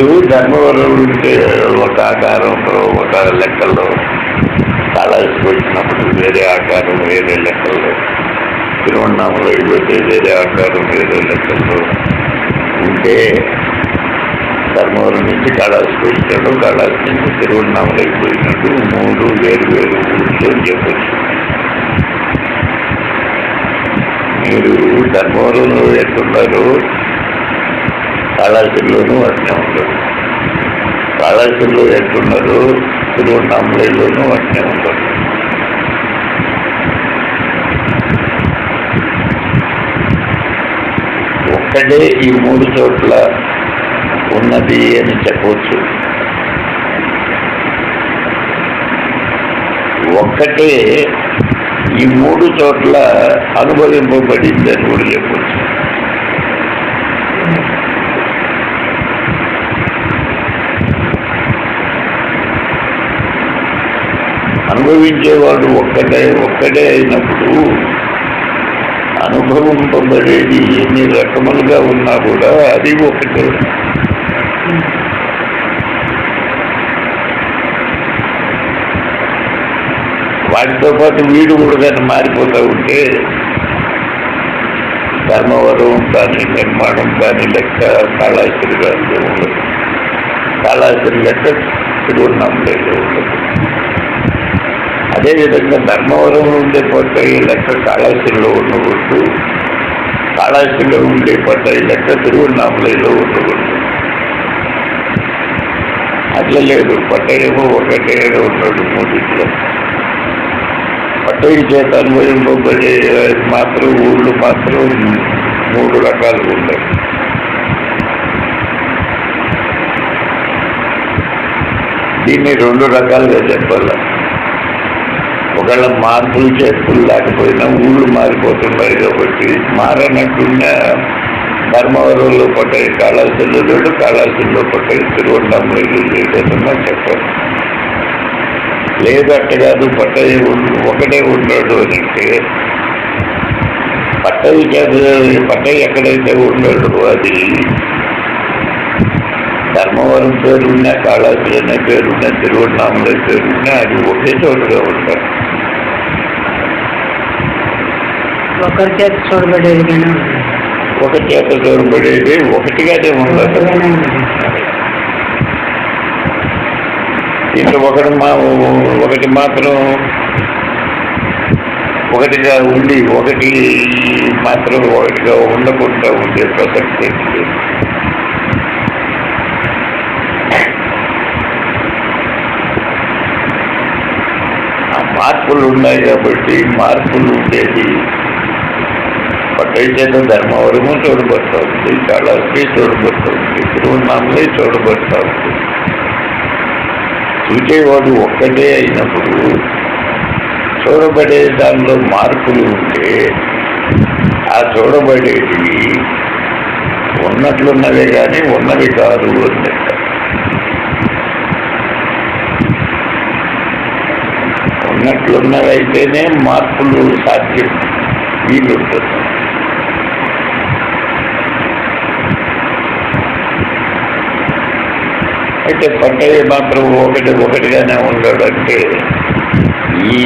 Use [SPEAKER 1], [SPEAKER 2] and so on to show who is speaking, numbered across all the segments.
[SPEAKER 1] మీరు ధర్మవరం ఉంటే ఒక ఆకారంలో ఒక లెక్కల్లో, కాళహస్తికి వచ్చినప్పుడు వేరే ఆకారం వేరే లెక్కల్లో, తిరువన్నామలై పోతే వేరే ఆకారం వేరే లెక్కల్లో ఉంటే, ధర్మవరం నుంచి కాళహస్తికి వచ్చాడు, కాళహస్తి నుంచి తిరువన్నామలై పోయినట్టు 3 వేరు వేరు ఊళ్ళో చెప్పచ్చు. మీరు ధర్మవరంలో ఎట్టున్నారు, కాళహస్తిలోనూ అట్నే ఉండదు. కాళహస్తిలో ఎట్టున్నారు, తిరువన్నామలైలోనూ అట్నే ఉండదు. ఒక్కడే ఈ 3 చోట్ల ఉన్నది అని చెప్పవచ్చు. ఒక్కటే ఈ 3 చోట్ల అనుభవింపబడింది అని కూడా చెప్పవచ్చు. అనుభవించేవాడు ఒక్కటే అయినప్పుడు అనుభవింపబడేది ఎన్ని రకములుగా ఉన్నా కూడా అది ఒకటే. వాటితో పాటు వీడు కూడా కానీ మారిపోతూ ఉంటే ధర్మవరం కానీ నిర్మాణం కానీ లెక్క కాళహస్తి గారిలో ఉండదు, కాళహస్తి లెక్క తిరువన్నామలైలో ఉండదు. అదేవిధంగా ధర్మవరం ఉండే పట్టాయి లెక్క కాళహస్తిలో ఉండకూడదు, కాళహస్తిలో ఉండే పట్టాయి లెక్క తిరువన్నామలైలో ఉండకూడదు. అట్లా లేదు, పట్టాయేమో ఒకటే ఉన్నాడు 3 పట్టయి చేత అనుభవింపబడే మాత్రం ఊళ్ళు మాత్రం 3 రకాలుగా ఉంటాయి. దీన్ని 2 రకాలుగా చెప్పాలి. ఒకవేళ మార్పులు చేర్పులు లేకపోయినా ఊళ్ళు మారిపోతున్నాయి కాబట్టి మారనట్టున్న ధర్మవరంలో పట్టాయి కాళహస్తిలో లేడు, కాళహస్తిలో పట్టాయి తిరువన్నామలైలో లేదన్నా చెప్పాలి. లేదట్ట కాదు, పట్టయి ఒకటే ఉన్నాడు అని అంటే పట్టయి ఎక్కడైతే ఉన్నాడు అది ధర్మవరం పేరున్నా, కాళహస్తి అనే పేరున్నా, తిరువన్నామలై పేరున్నా అది ఒకే చోటుగా ఉంటారు.
[SPEAKER 2] ఒకరి చేత చూడబడేది
[SPEAKER 1] ఒక చేత చూడబడేది ఒకటిగానే ఉండదు. ఇంట్లో ఒకటి మాత్రం ఒకటిగా ఉండి ఒకటి మాత్రం ఒకటిగా ఉండకుండా ఉండే ప్రసక్తి. ఆ మార్పులు ఉన్నాయి కాబట్టి మార్పులు ఉండేది పట్టయి చేత ధర్మవరము చూడబడతా ఉంది, కాళహస్తి చూడబడతా ఉంది, తిరువన్నామలై చూడబడతా ఉంది. చూసేవాడు ఒక్కటే అయినప్పుడు చూడబడే దానిలో మార్పులు ఉంటే ఆ చూడబడేటివి ఉన్నట్లున్నవే కానీ ఉన్నవి కాదు అన్నట్ట. ఉన్నట్లున్నవైతేనే మార్పులు సాధ్యం, వీలుంటుంది. అయితే పట్టయ్య మాత్రం ఒకటిగానే ఉన్నాడంటే ఈ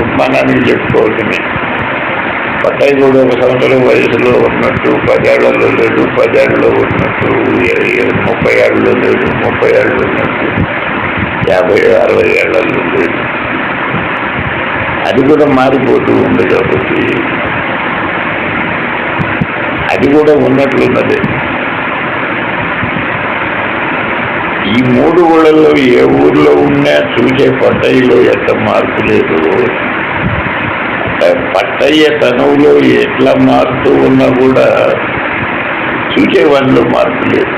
[SPEAKER 1] ఉపమానాన్ని చెప్పుకోవటమే. పట్టయ్య కూడా 1 సంవత్సరం వయసులో ఉన్నట్టు 10 ఏళ్లలో లేడు, 10 ఏళ్ళలో ఉన్నట్టు 30 ఏళ్ళలో లేడు, 30 ఏళ్ళలో ఉన్నట్టు 50-60 ఏళ్లలో లేదు. అది కూడా మారిపోతూ ఉంది కాబట్టి అది కూడా ఉన్నట్లున్నది. ఈ 3 ఊళ్ళల్లో ఏ ఊర్లో ఉన్నా చూసే పట్టయ్యలో ఎంత మార్పు లేదు, పట్టయ్య తనువులో ఎట్లా మారుతూ ఉన్నా కూడా చూసేవాడిలో మార్పు లేదు.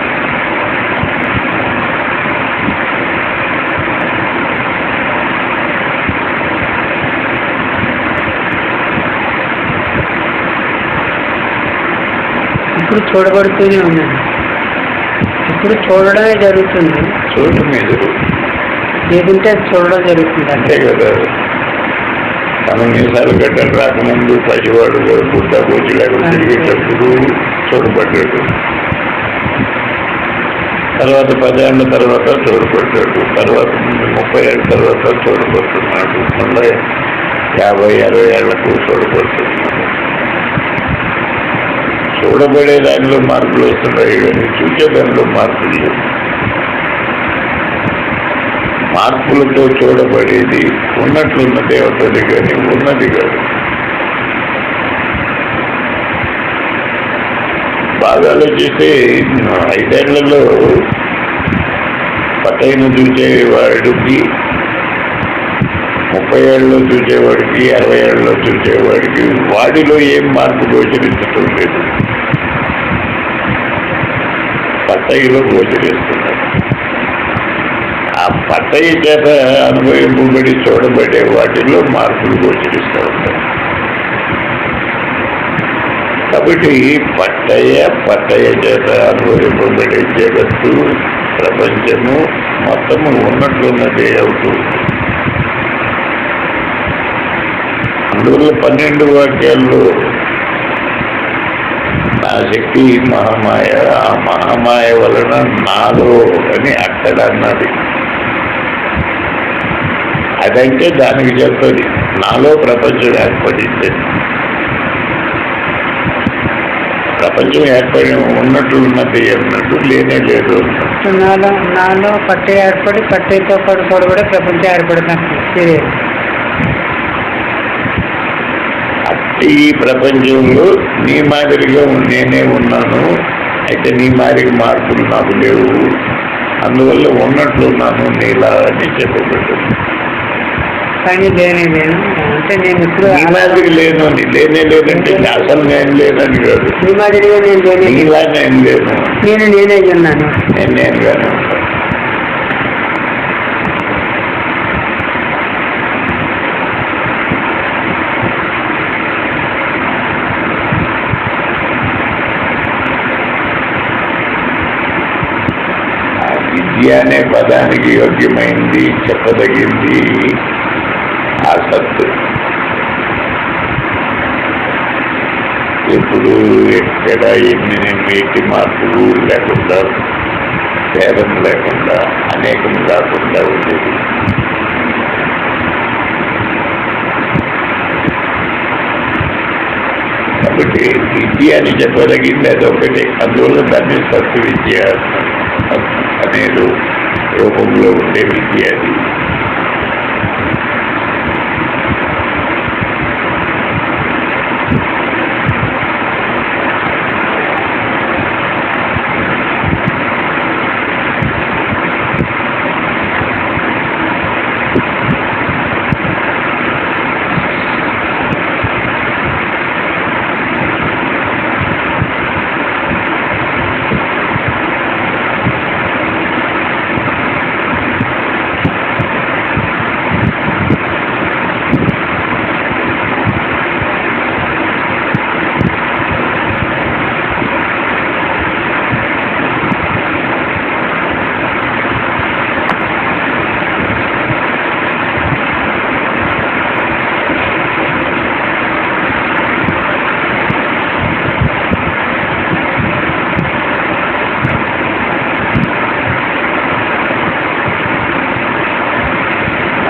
[SPEAKER 2] ఇప్పుడు చూడబడుతూనే ఉన్నాడు, ఇప్పుడు చూడడమే జరుగుతుంది.
[SPEAKER 1] చూడటం మీద
[SPEAKER 2] ఏదంటే అది చూడడం జరుగుతుంది.
[SPEAKER 1] అంతే కదా. తన మీసాలు గడ్డలు రాకముందు పసివాడు పుట్ట కూర్చి లేకుండా తిరిగేటప్పుడు చూడబడ్డాడు. తర్వాత 10 ఏళ్ళ తర్వాత చూడబడ్డాడు, తర్వాత 30 ఏళ్ళ తర్వాత చూడబడుతున్నాడు, మళ్ళీ 50-60 ఏళ్లకు చూడబడుతున్నాడు. చూడబడే దానిలో మార్పులు వస్తున్నాయి కానీ చూసే దానిలో మార్పులు లేవు. మార్పులతో చూడబడేది ఉన్నట్లున్నదే అవుతుంది కానీ ఉన్నది కాదు. బాగా ఆలోచిస్తే 5 ఏళ్లలో పట్టైన చూసేవాడికి, 30 ఏళ్ళలో చూసేవాడికి, 60 ఏళ్ళలో చూసేవాడికి వాడిలో ఏం మార్పు గోచరించటం లేదు. పట్టయిలో గోచరిస్తున్నారు. ఆ పట్టయి చేత అనుభవింపబడి చూడబడే వాటిలో మార్పులు గోచరిస్తూ ఉంటాయి. కాబట్టి పట్టయ చేత అనుభవింపబడే జగత్తు, ప్రపంచము మొత్తము ఉన్నట్లున్నదే అవుతుంది. అందువల్ల 12 వాక్యాల్లో నా శక్తి మహామాయ, ఆ మహామాయ వలన నాలో అని అక్కడ అన్నది. అదంటే దానికి చెప్తుంది నాలో ప్రపంచం ఏర్పడింది. ప్రపంచం ఏర్పడి ఉన్నట్లున్నది అన్నట్టు లేనే లేదు.
[SPEAKER 2] నాలో పట్టే ఏర్పడి పట్టేతో పాటు కూడా ప్రపంచం ఏర్పడుతుంది.
[SPEAKER 1] ఈ ప్రపంచంలో నీ మాదిరిగా నేనే ఉన్నాను, అయితే నీ మాదిరి మార్పులు నాకు లేవు, అందువల్ల ఉన్నట్లున్నాను నీలా అని చెప్పబడ్డాను.
[SPEAKER 2] కానీ లేనే లేదు అంటే నేను ఇప్పుడు
[SPEAKER 1] నీ మాదిరి లేను అని, లేనే లేదంటే అసలు నేను లేదని కాదు.
[SPEAKER 2] నీ మాదిరిగా నేను లేనే,
[SPEAKER 1] నీలా నేను లేను,
[SPEAKER 2] నేనే ఉన్నాను,
[SPEAKER 1] నేనుగానే ఉన్నాను. విద్య అనే పదానికి యోగ్యమైంది, చెప్పదగింది ఆ సత్తు. ఎప్పుడు ఎక్కడ ఎట్టి మార్పులు లేకుండా, భేదం లేకుండా, అనేకం కాకుండా ఉండేది. కాబట్టి విద్య అని చెప్పదగింది అదొకటి. అందువల్ల దాన్ని సత్తు విద్య అనే రూపంలో ఉండే విద్య అది.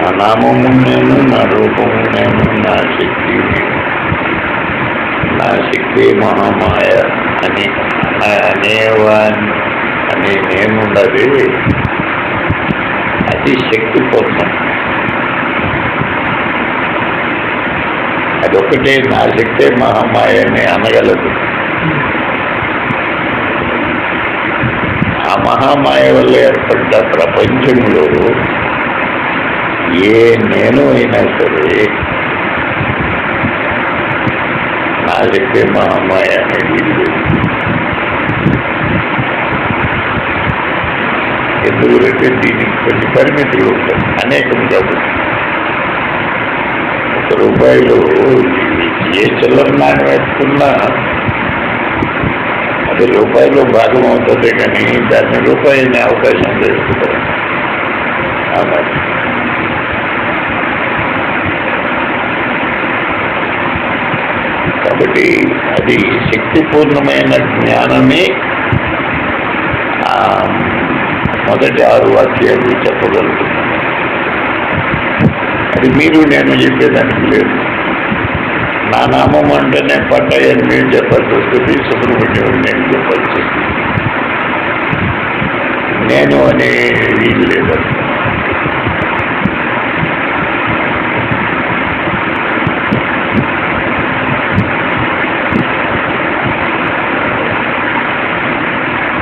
[SPEAKER 1] నా నామము నేను, నా రూపము నేను, నా శక్తి నేను. నా శక్తి మహామాయ అని అనేవాన్ని అని నేనున్నది అది శక్తి పూర్ణం. అదొకటే నా శక్తే మహామాయ అని అనగలదు. ఆ మహామాయ వల్ల ఏర్పడ్డ ప్రపంచంలో ఏ నేను అయినా సరే నా శక్తే మహామాయ అనేది ఎందుకంటే దీనికి కొన్ని పరిమితులు ఉంటాయి, అనేకం కాబట్టి. రూపాయలు ఏ చిల్లర నాణ్యం వేసుకున్నా అది రూపాయలు భాగం అవుతుంది, కానీ దాన్ని రూపాయలని అవకాశం చేస్తున్నారు. కాబట్టి అది శక్తిపూర్ణమైన జ్ఞానమే మొదటి 6 వాక్యాలు చెప్పగలుగుతున్నాను. అది మీరు నేను చెప్పేదానికి లేదు. నా నామం అంటేనే పట్టాయని మీరు చెప్పాల్సి వస్తుంది, సుబ్రహ్మణ్యం నేను చెప్పాల్సి వస్తుంది. నేను అనే వీలు లేదు.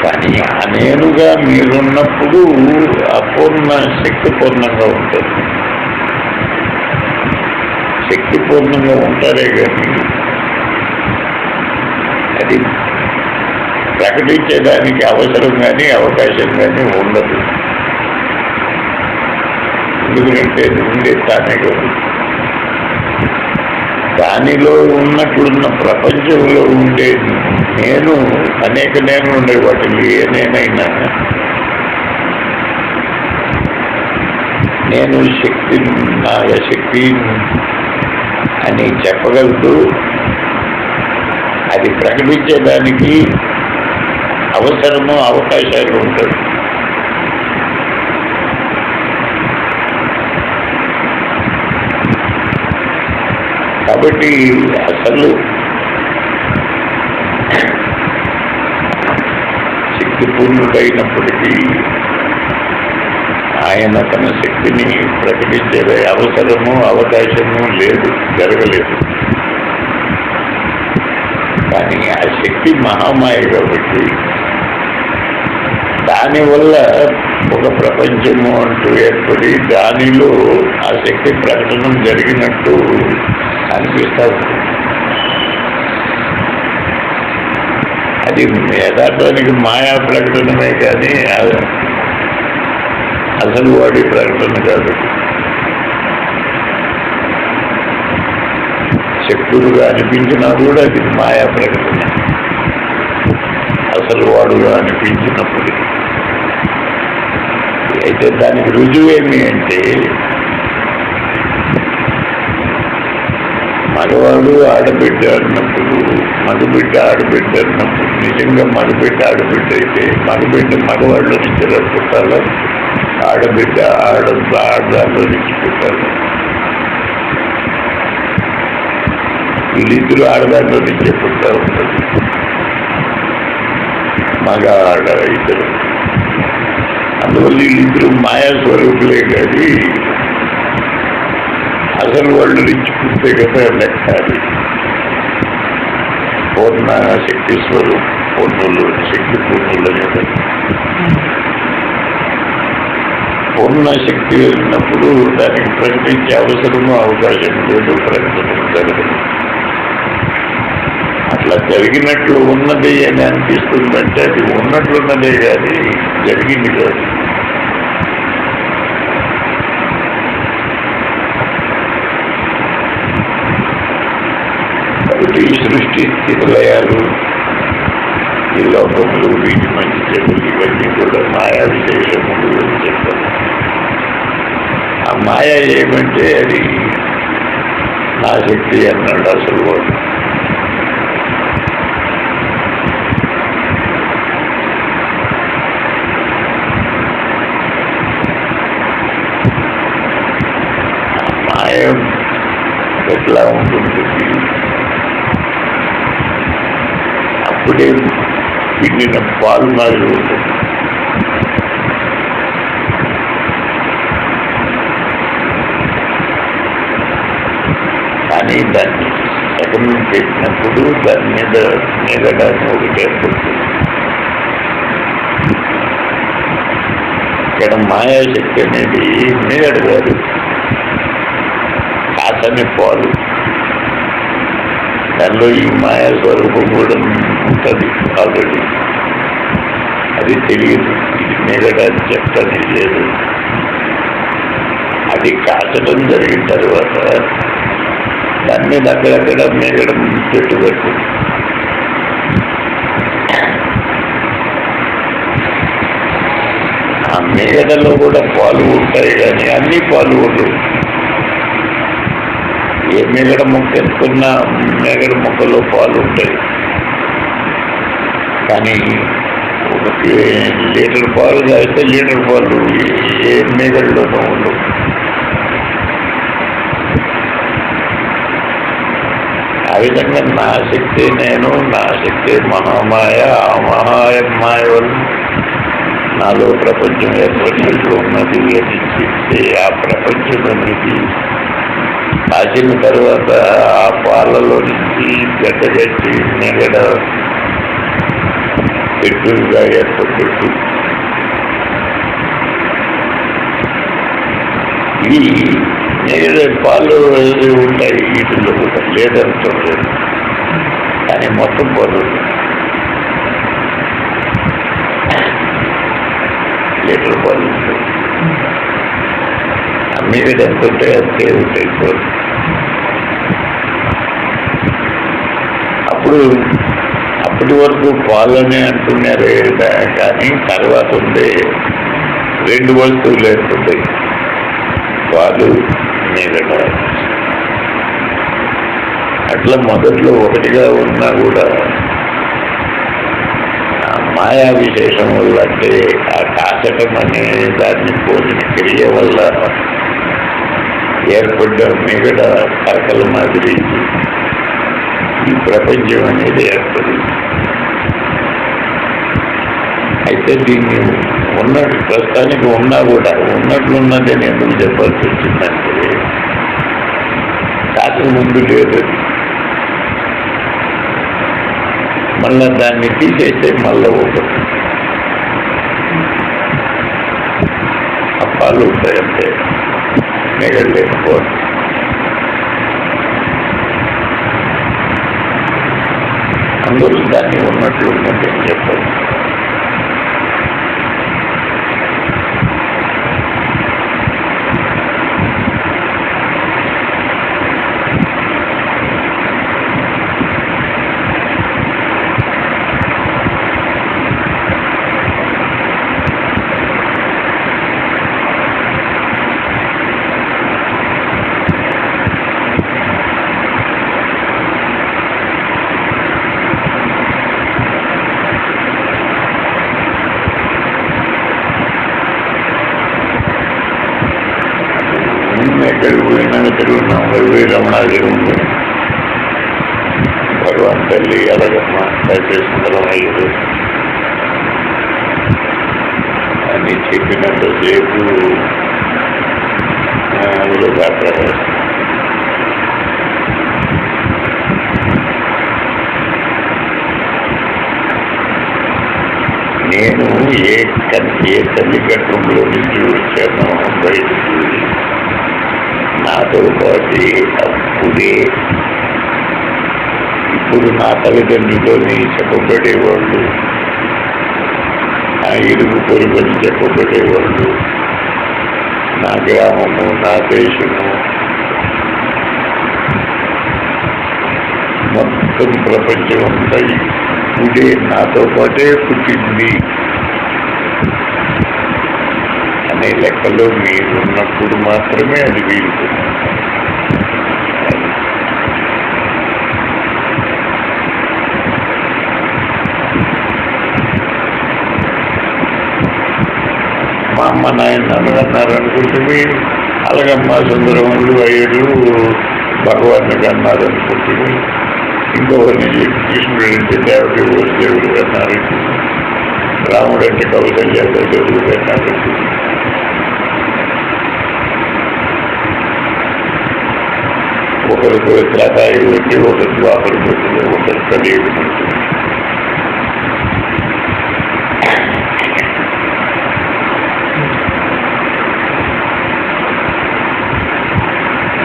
[SPEAKER 1] కానీ ఆ నేనుగా మీరున్నప్పుడు అపూర్ణ శక్తి పూర్ణంగా ఉంటుంది. శక్తి పూర్ణంగా ఉంటారే కానీ అది ప్రకటించేదానికి అవసరం కానీ అవకాశం కానీ ఉండదు. ఎందుకంటే ఉండే తానే కాదు, దానిలో ఉన్నట్లున్న ప్రపంచంలో ఉండే నేను అనేక నేను ఉండే వాటిని ఏ నేనైనా నేను శక్తి శక్తి అని చెప్పగలుగుతూ అది ప్రకటించేదానికి అవసరము అవకాశాలు ఉంటాయి. కాబట్టి అసలు శక్తిపూర్ణుడైనప్పటికీ ఆయన తన శక్తిని ప్రకటించే అవసరము అవకాశము లేదు, జరగలేదు. కానీ ఆ శక్తి మహామాయ కాబట్టి దానివల్ల ఒక ప్రపంచము అంటూ ఏర్పడి దానిలో ఆ శక్తి ప్రకటన జరిగినట్టు అనిపిస్తారు. అది యథార్థానికి మాయా ప్రకటనమే కానీ అసలు వాడి ప్రకటన కాదు. శక్తులుగా అనిపించినా కూడా అది మాయా ప్రకటన. అసలు వాడుగా అనిపించినప్పుడు అయితే దానికి రుజువేమి అంటే మగవాడు ఆడబిడ్డ అన్నప్పుడు, మగబిడ్డ ఆడబిడ్డ అన్నప్పుడు నిజంగా మగబిడ్డ ఆడబిడ్డ అయితే మగబిడ్డ మగవాళ్ళు నుంచి పుట్టాలి, ఆడబిడ్డ ఆడదాంట్లో నుంచి పుట్టాలి. వీళ్ళిద్దరూ ఆడదాంట్లో నుంచే పుట్టా ఉంటుంది, మగ ఆడ ఇద్దరు. అందువల్ల వీళ్ళిద్దరూ మాయా స్వరూపులే కానీ అసలు వాళ్ళు నుంచి పుట్టే కదా లెక్క. పూర్ణ శక్తి పూర్ణులు శక్తి పూర్ణులు కదా. పూర్ణ శక్తి వెళ్ళినప్పుడు దానికి ప్రకటించే అవసరము అవకాశం లేదు, ప్రకటన జరగదు. అట్లా జరిగినట్లు ఉన్నది అని అనిపిస్తుందంటే అది ఉన్నట్లున్నదే కానీ జరిగింది కాదు. కాబట్టి ఈ సృష్టి స్థితిలయాలు, ఈ లోకములు, వీటి మంచి చెడులు ఇవన్నీ కూడా మాయా విశేషములు అని చెప్తారు. ఆ మాయ ఏమంటే అది నా శక్తి అన్నాడు అసలు వాడు. మాయ ఎట్లా ఉంటుంది? అప్పుడే పిండిన పాలు మాదిరి ఉంటుంది. కానీ దాన్ని సగం పెట్టినప్పుడు దాని మీద నీగడానికి ఒకటి ఏర్పడుతుంది. ఇక్కడ మాయాశక్తి అనేది నీగడ కాదు, కాసని పాలు. దానిలో ఈ మాయా స్వరూపం కూడా ఉంటుంది ఆల్రెడీ. అది తెలియదు, ఇది నీగడ అని చెప్తాను లేదు. అది కాచడం జరిగిన తర్వాత దాని మీద అక్కడక్కడ మేగడం పెట్టుబడుతుంది. ఆ మేగడలో కూడా పాలు ఉంటాయి కానీ అన్ని పాలు ఉండవు. ఏ మేగడ మొక్క ఎత్తుకున్నా మేగడ మొక్కలో పాలు ఉంటాయి. కానీ ఒకటి లీటర్ పాలు తాగితే లీటర్ పాలు ఏ మేగడలోనూ ఉండవు. ఆ విధంగా నా శక్తి నేను, నా శక్తి మనోమాయ, ఆ మహామాయ వల్ల నాలో ప్రపంచం ఏర్పడినట్లు ఉన్నది అని చెప్తే ఆ ప్రపంచం అనేది కాసిన తర్వాత ఆ పాలలో నుంచి గడ్డగట్టి నెగడ పెట్టుగా ఏర్పడుతుంది. ఈ నెగడ పాలు ఉంటాయి వీటిల్లో కూడా లేదని చూడలేదు, కానీ మొత్తం పాలు లీటర్ పాలు ఉంటాయి. అమ్మేది ఎంత ఉంటాయి అంతే ఉంటాయి పాలు. అప్పటి వరకు పాలనే అంటున్నారే కానీ తర్వాత ఉండే రెండు వస్తువులు ఏర్పడ్డాయి, పాలు నీళ్ళ. అట్లా మొదట్లో ఒకటిగా ఉన్నా కూడా మాయా విశేషం వల్ల, అంటే ఆ కాచటం అనే దాన్ని పోలిన క్రియ వల్ల ఏర్పడ్డ మిగడ కరకల మాదిరి ఈ ప్రపంచం అనేది ఏర్పడింది. అయితే దీన్ని ఉన్నట్టు ప్రస్తుతానికి ఉన్నా కూడా ఉన్నట్లున్నదని ఎందుకు చెప్పాల్సి వచ్చిందంటే కాక ముందు లేదు. మళ్ళా దాన్ని తీసేస్తే మళ్ళా ఒకటి అప్పాలు ఉంటాయంటే మిగడలేకపోతే అందరూ దాన్ని ఉన్నట్లు ఉన్నదని చెప్పారు. రమణాగిరి భగవాన్ తల్లి అలగమ్మ సుందరమయ్యారు అని చెప్పినంతసేపు నేను ఏ తల్లి గర్భంలో నుంచి వచ్చానో బయటకు నాతో పాటు అప్పుడే ఇప్పుడు నా తల్లిదండ్రులని చెప్పబడేవాళ్ళు, నా ఇరుగు పొరుగుని చెప్పబడేవాళ్ళు, నా గ్రామము, నా దేశము, మొత్తం ప్రపంచం అంతా ఇప్పుడే నాతో పాటే పుట్టింది అనే లెక్కలో మీరున్నప్పుడు మాత్రమే అది వీలుతుంది. మా అమ్మ నాయన అన్నారు అనుకుంటే అలగమ్మ సుందరములు అయ్యరు భగవాన్ని అన్నారు అనుకుంటే ఇంకొకరిని కృష్ణుడు అంటే దేవుడు దేవుడు అన్నారు, రాముడు అంటే కౌశల్య దేవుడు అన్నారు. ఒకరికి త్రేతాయుడు పెట్టి, ఒకరి ద్వాపర పెట్టి, ఒకరి కలియుడు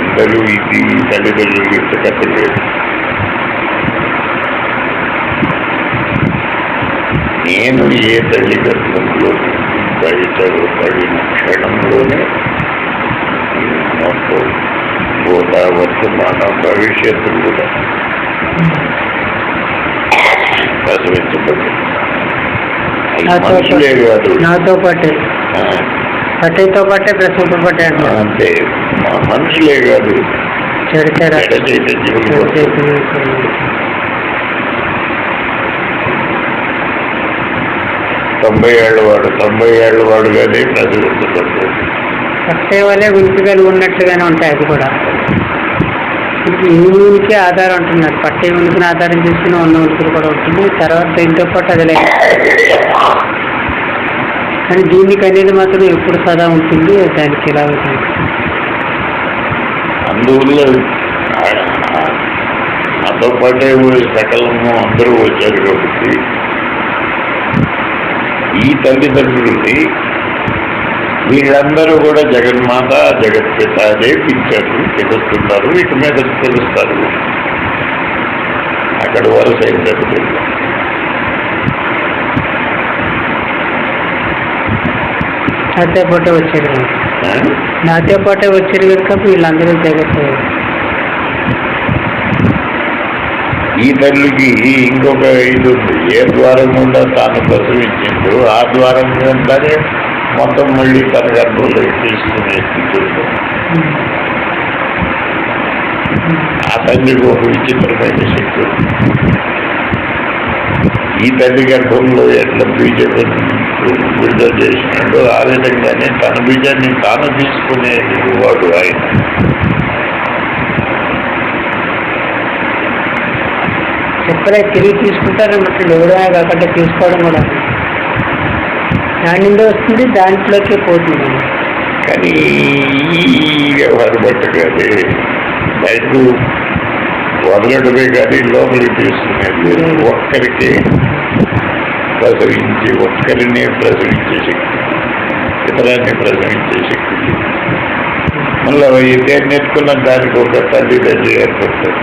[SPEAKER 1] అందరూ ఇది తల్లిదండ్రులు ఇష్టపడలేదు. నేను ఏ తల్లి గర్భంలో బయట పడిన క్షణంలోనే మొత్తం భూత వర్తమాన భవిష్యత్తు కూడా ప్రసవించబడి మనుషులే కాదు,
[SPEAKER 2] నాతో పాటే పట్టేతో పాటే ప్రసవింపబడ్డాడు.
[SPEAKER 1] అంతే, మనుషులే కాదు, 90 ఏళ్ళ వాడు 90 ఏళ్ళ వాడుగానే ప్రజలు
[SPEAKER 2] పట్టే వల్లే ఉనికి కలిగి ఉన్నట్లుగానే ఉంటాయి. అది కూడా ఇప్పుడు ఈ ఉనికి ఆధారం అంటున్నారు. పట్టే ఉనికిని ఆధారం చేసుకుని ఉన్న ఉనికిని కూడా ఉంటుంది. తర్వాత దీంతో పాటు అది లేదు. కానీ దీనికి అనేది మాత్రం ఎప్పుడు సదా ఉంటుంది. దానికి ఎలా ఉంటుంది.
[SPEAKER 1] అందువల్ల నాతో పాటే సకలము అందరూ వచ్చారు కాబట్టి ఈ తల్లిదండ్రుల్ని వీళ్ళందరూ కూడా జగన్మాత జగత్పిత అదే పిచ్చారు తెలుస్తున్నారు. ఇటు మీద తెలుస్తారు. అక్కడ వరకు అయింది.
[SPEAKER 2] నాతో పాటే వచ్చారు నాతో పాటే వచ్చారు కనుక వీళ్ళందరూ జగత్తు.
[SPEAKER 1] ఈ తల్లికి ఇంకొక ఇది ఉంది. ఏ ద్వారం గుండా తాను ప్రసవించిందో ఆ ద్వారం గుండానే మొత్తం మళ్ళీ తన గర్భంలో తీసుకునే స్థితి ఉంది. ఆ తల్లికి ఒక విచిత్రమైన శక్తి ఉంది. ఈ తల్లి గర్భంలో ఎట్లా బీజం విడుదల చేసినాడో ఆ విధంగానే తన బీజాన్ని తాను తీసుకునే వాడు ఆయన.
[SPEAKER 2] చెప్పలే తిరిగి తీసుకుంటారన్నమాట. ఎవరైనా కాకుండా తీసుకోవడం కూడా దాని నుండి వస్తుంది, దాంట్లోకే పోతుంది.
[SPEAKER 1] కానీ ఈ వ్యవహారం బట్టి కానీ బయటకు వదలడమే కానీ లోపలికి తీసుకునేది ఒక్కరికి ప్రసవించి ఒక్కరినే ప్రసవించే శక్తి, ఇతరాన్ని ప్రసవించే శక్తి. మళ్ళీ ఇదే నేర్చుకున్న దానికి ఒక తల్లిదండ్రి ఏర్పడతారు.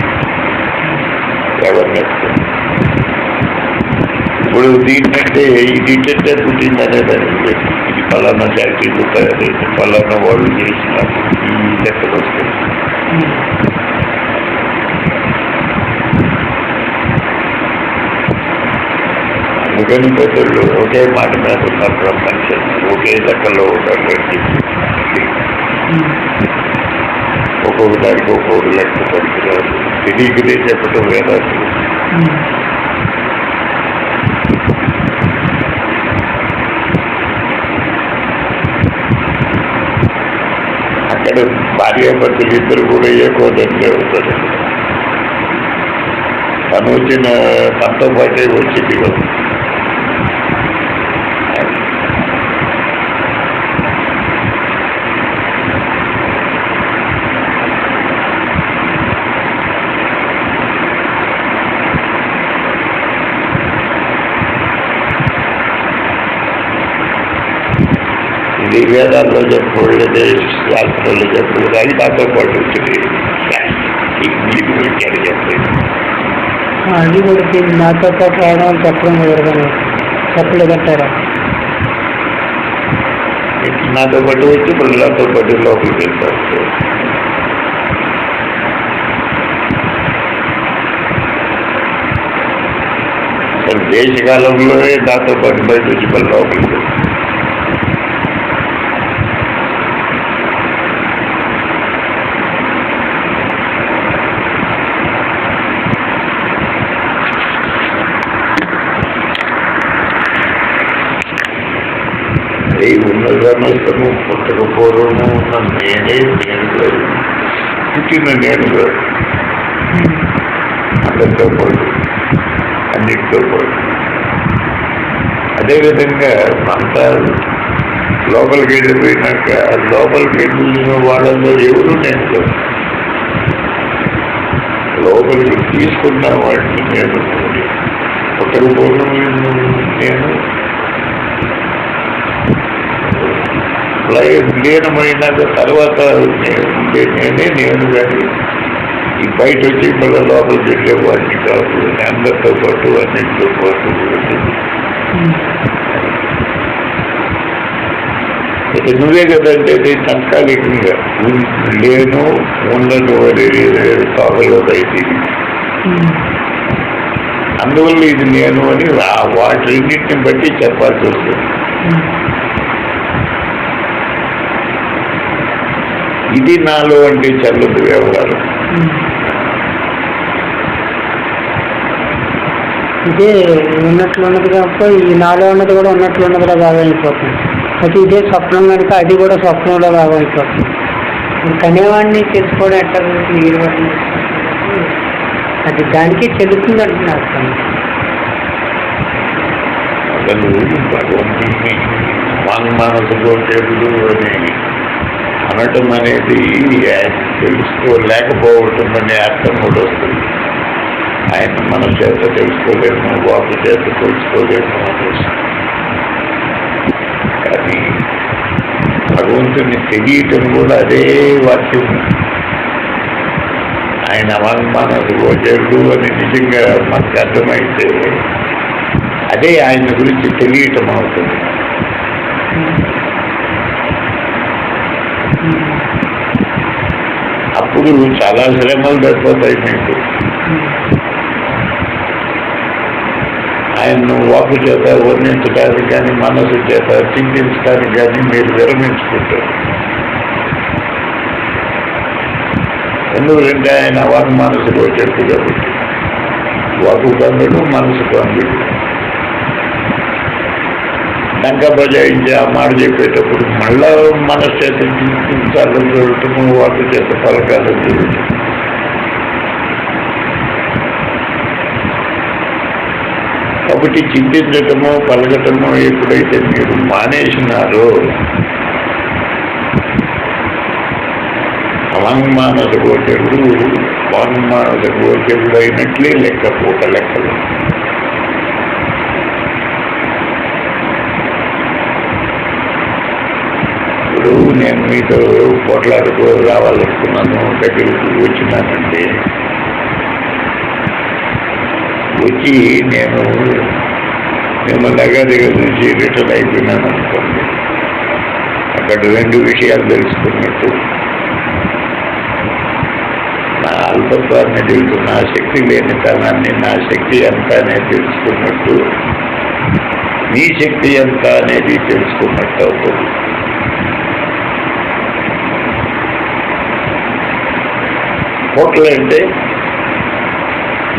[SPEAKER 1] ఎవరు నేర్చుకున్నారు ఇప్పుడు దీన్నంటే ఇది చెట్టే పుట్టింది అనేదాన్ని ఇది పలానా జాతి పుట్టారు, పలానా వాళ్ళు చేసినారు, ఈ లెక్కలు వస్తాయి. అందుకని పెద్దలు ఒకే మాట మీద ఉన్నారు. ప్రపంచం ఒకే లెక్కలో ఉన్నారు. ఒక్కొక్క దానికి ఒక్కొక్క లెక్క పడుతున్నారు. తెలియకనే చెప్పటం వేదాలు. అక్కడ భార్యాభర్తలు ఇద్దరు కూడా ఏ కోదండి అవుతారు. తను వచ్చిన తనతో పాటే వచ్చింది కదా. ఇది వేదాల్లో చెప్పలేదు, శాస్త్రంలో చెప్పలేదు. అది నాతో పాటు వచ్చింది. ఇంగ్లీష్ గురించి అని చెప్పలేదు.
[SPEAKER 2] అది కూడా నాతో పాటు రావడం చెప్పడం కుదరదని చెప్పలేదంటారా?
[SPEAKER 1] నాతో పాటు వచ్చి పిల్లలతో పాటు లోపలికి వెళ్తారు. దేశకాలంలోనే నాతో పాటు బయట వచ్చి పిల్లల లోపలికి వెళ్తారు. ఉన్న సమస్తము పుట్టకపోవడము ఉన్న నేనే నేను కాదు, పుట్టిన నేను కాదు. అందరితో పాటు అన్నిటితో పాటు అదేవిధంగా అంతా లోపలికి వెళ్ళిపోయినాక లోపలికి వెళ్ళిన వాళ్ళలో ఎవరు నేను కాదు. లోపలికి తీసుకున్న వాటిని నేను పుట్టకపోవడం నేను లీనమైనాక తర్వాత నేనే నేను కానీ ఈ బయట వచ్చి మళ్ళీ లోపలికి వెళ్ళే వాడిని కాదు. అందరితో పాటు అన్నింటితో పాటు నువ్వే కదంటే నేను తాత్కాలికంగా లేను ఉండను అనేది తాగలోదైతే అందువల్ల ఇది నేను అని వాటిన్నింటిని బట్టి చెప్పాల్సి వస్తుంది. ఇది నాలో అంటే చల్లదు వ్యవహారం.
[SPEAKER 2] ఇదే ఉన్నట్లు ఉన్నది కాబట్టి ఈ నాలో ఉన్నది కూడా ఉన్నట్లు ఉన్నదిలో భాగం అయిపోతుంది. అయితే ఇదే స్వప్నం కనుక అది కూడా స్వప్నంలో భాగం అయిపోతుంది. కనేవాడిని తెలుసుకోవడం ఎట్లా మీరు అది దానికి చెల్లుతుంది అంటున్నారు.
[SPEAKER 1] అసలు భగవంతుని వాంగ్మానసగోచరుడు అని అనటం అనేది తెలుసుకోలేకపోవటం అనే అర్థం కూడా వస్తుంది. ఆయన మన చేత తెలుసుకోలేము, వాకు చేత తెలుసుకోలేము అనేసి. కానీ భగవంతుని తెలియటం కూడా అదే వాక్యం. ఆయన వాంగ్మానసగోచరుడు అని నిజంగా మనకు అర్థమైతే అదే ఆయన గురించి తెలియటం అవుతుంది. అప్పుడు చాలా శ్రమలు సరిపోతాయి మీకు. ఆయన్ను వాకు చేత వర్ణించడానికి కానీ మనసు చేత చింతించడానికి కానీ మీరు విరమించుకుంటారు. ఎందుకంటే ఆయన వాకు మనసుకు చెప్పు కాబట్టి వాకు కందుడు మనసు కందుడు. లంక బజాయించి ఆ మాట చెప్పేటప్పుడు మళ్ళా మనసు చేత చింతించాలని చూడటము, వాకు చేత పలకాలని చూడటం. కాబట్టి చింతించటము పలకటము ఎప్పుడైతే మీరు మానేసినారో వాంగ్మానస గోచరుడు వాంగ్మానస గోచరుడు అయినట్లే లెక్క పూట లెక్కలు. ఇప్పుడు నేను మీతో పోట్లాడుకో రావాలనుకున్నాను, దగ్గరికి వచ్చినానంటే వచ్చి నేను మిమ్మల్ని దగ్గర నుంచి రిటర్న్ అయిపోయినాను అనుకోండి. అక్కడ రెండు విషయాలు తెలుసుకున్నట్టు, నా అల్పత్వాన్ని తెలుసు, నా శక్తి లేని తనాన్ని, నా శక్తి ఎంత అనేది తెలుసుకున్నట్టు, నీ శక్తి ఎంత అనేది తెలుసుకున్నట్టు అవుతుంది. హోటల్ అంటే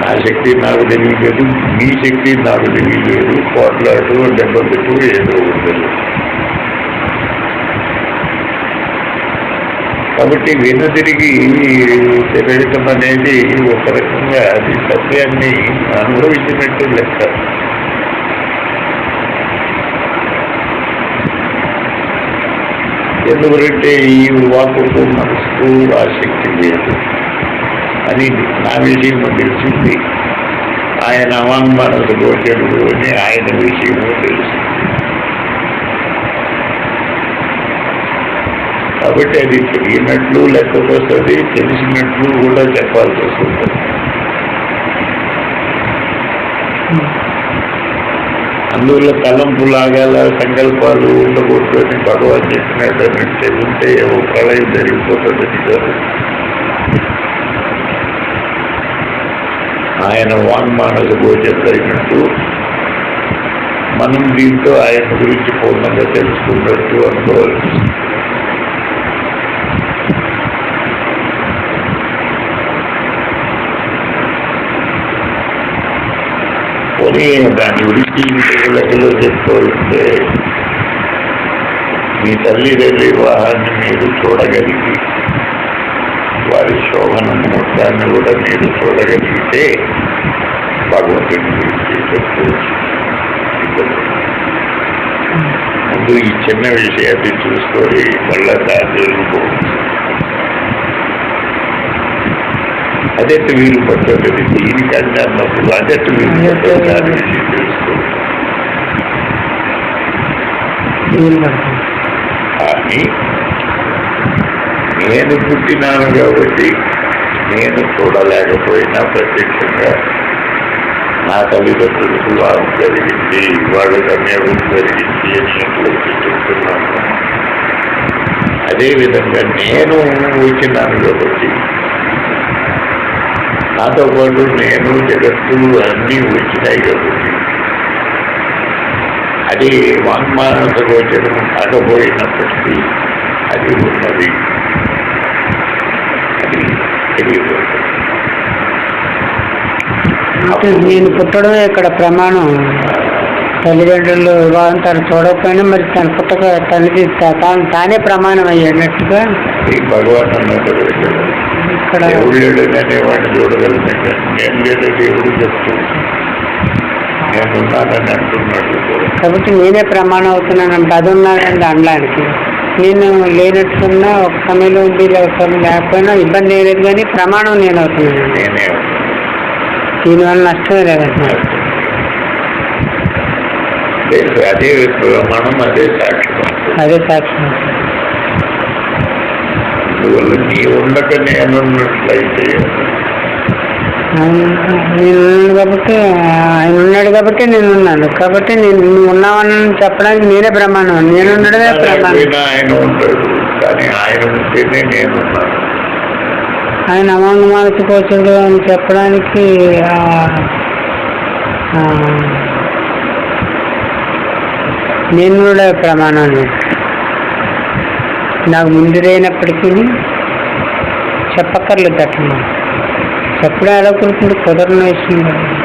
[SPEAKER 1] నా శక్తి నాకు తెలియలేదు, నీ శక్తి నాకు తెలియలేదు, పోట్లాడు దెబ్బతిట్టు ఏదో ఉండదు. కాబట్టి వెనుతిరిగి తిరగటం అనేది ఒక రకంగా అది సత్యాన్ని అనుభవించినట్టు లెక్క. ఎందుకంటే ఈ వాకుకు మనసుకు ఆ శక్తి లేదు అని నా విషయము తెలిసింది. ఆయన వాంగ్మానస గోచరుడు అని ఆయన విషయము తెలిసింది. కాబట్టి అది తెలియనట్లు లెక్కకొస్తుంది, తెలిసినట్లు కూడా చెప్పాల్సి వస్తుంది. అందువల్ల తలంపు లాగాల సంకల్పాలు ఉండకూడదు అని భగవాన్ చెప్పినట్టు ఉంటే ఏవో ప్రళయం జరిగిపోతుందని కాదు. ఆయన వాంగ్మానస గోచరుడు అయినట్టు మనం దీంతో ఆయన గురించి పూర్ణంగా తెలుసుకున్నట్టు అనుకోవాల్సి. పోనీ దాని గురించి ఇంకొక లెక్కలో చెప్పుకోవాలంటే మీ తల్లిదండ్రి వివాహాన్ని మీరు చూడగలిగి వారి శోభనం మొత్తాన్ని కూడా మీరు చూడగలిగితే భగవంతుని గురించి చెప్పుకోవచ్చు. ముందు ఈ చిన్న విషయాన్ని చూసుకొని మళ్ళా దాని వెళ్ళిపోవచ్చు. అదెట్టు వీలు పడుతుంది, దీనికంటే అన్నప్పుడు అదెట్టు వీలు పడుతుంది దాని విషయం తెలుసుకోవచ్చు. కానీ నేను పుట్టినాను కాబట్టి నేను చూడలేకపోయినా ప్రత్యక్షంగా నా తల్లిదండ్రులకు వివాహం జరిగింది, వాళ్ళ కన్యాగం జరిగింది అని ఎట్లయితే చెప్తున్నాను, అదేవిధంగా నేను వచ్చినాను కాబట్టి నాతో పాటు నేను జగత్తు అన్నీ వచ్చినాయి కాబట్టి అది వాంగ్మానస గోచరం కాకపోయినప్పటికీ అది ఉన్నది, అది తెలియదు.
[SPEAKER 2] అంటే నేను పుట్టడమే ఇక్కడ ప్రమాణం. తల్లిదండ్రులు వివాహంతారు చూడకపోయినా మరి తన పుట్టక తల్లి తానే ప్రమాణం అయ్యేటట్టుగా
[SPEAKER 1] ఈ భగవాన్ అన్నట్టు
[SPEAKER 2] ఇక్కడ
[SPEAKER 1] దేవుడు లేడని అనేవాడిని చూడగలిగితే నేను లేదు దేవుడు చెప్తుంది నేనున్నానని అంటున్నాడు.
[SPEAKER 2] కాబట్టి నేనే ప్రమాణం అవుతున్నానంటే అది ఉన్నానండి అనడానికి. నేను లేనట్టున్నా ఒక సమయంలో ఉంది లేకపోయినా ఇబ్బంది ఏం లేదు, కానీ ప్రమాణం నేను అవుతున్నాను.
[SPEAKER 1] నేనే
[SPEAKER 2] దీనివల్ల నష్టమే లేదంటున్నారు.
[SPEAKER 1] అదే ప్రమాణం, అదే సాక్ష్యం.
[SPEAKER 2] అదే సాక్ష్యం.
[SPEAKER 1] అందువల్ల నీ ఉండక నేనున్నట్లయితే
[SPEAKER 2] నేను ఉన్నాను కాబట్టి ఆయన ఉన్నాడు కాబట్టి నేను ఉన్నాను. కాబట్టి నేను నువ్వు ఉన్నావని చెప్పడానికి నేనే ప్రమాణం. నేను ఉండడమే ప్రమాణం.
[SPEAKER 1] ఆయన ఉంటాడు కానీ ఆయన ఉంటేనే నేనున్నాను.
[SPEAKER 2] ఆయన అమాంగ మానసికోచుడు అని చెప్పడానికి నేను కూడా ప్రమాణం లేదు. నాకు ముందురైనప్పటికీ చెప్పక్కర్లేదు. అట్లా చెప్పడం ఎలా కుదురుతుంది? కుదరని విషయం కదా.